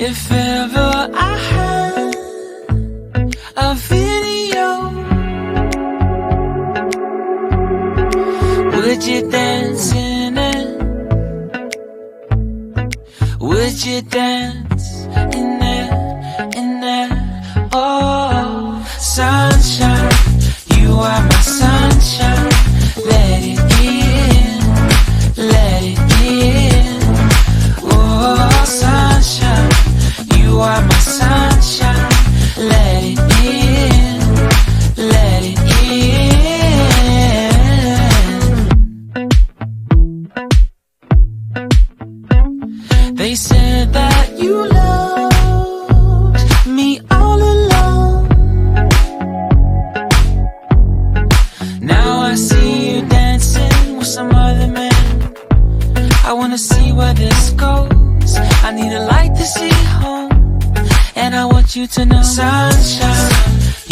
If ever I had a video, would you dance in it? Would you dance in it, in it? Oh, sunshine, you are my sunshine. Let it in, let it in. Oh, sunshine, you are my sunshine. Let it in, let it in. They said that you loved me all along. Now I see you dancing with some other man. I wanna see where this goes. I need a light to see home, and I want you to know, sunshine,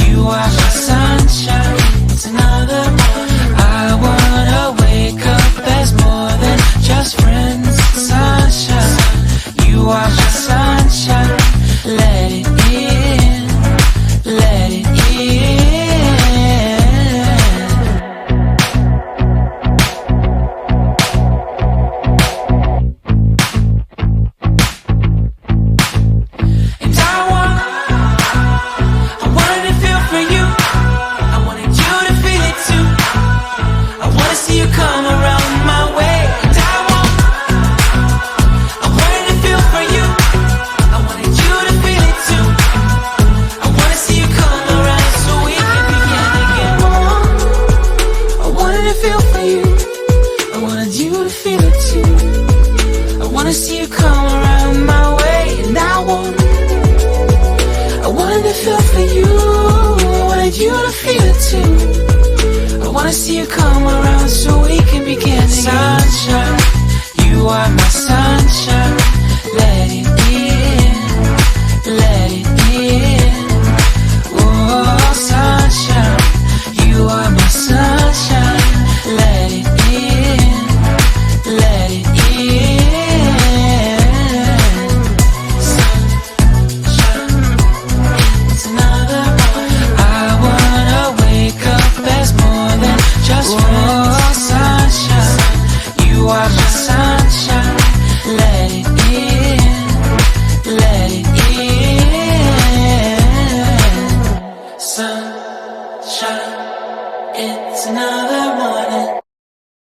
you are my sunshine. It's another morning. I wanna wake up as more than just friends. Sunshine, you are my sunshine. Let it in, let it in. And I wanted to feel for you. I wanted you to feel it too. I wanna see you come around my way. And I wanted to feel for you. I wanted you to feel it too. I wanna see you come around so we can begin again. I wanted to feel for you. I wanted you to feel it too. I wanna see you come around my way. And I wanted to feel for you. I wanted you to feel it too. I wanna see you come around so we can begin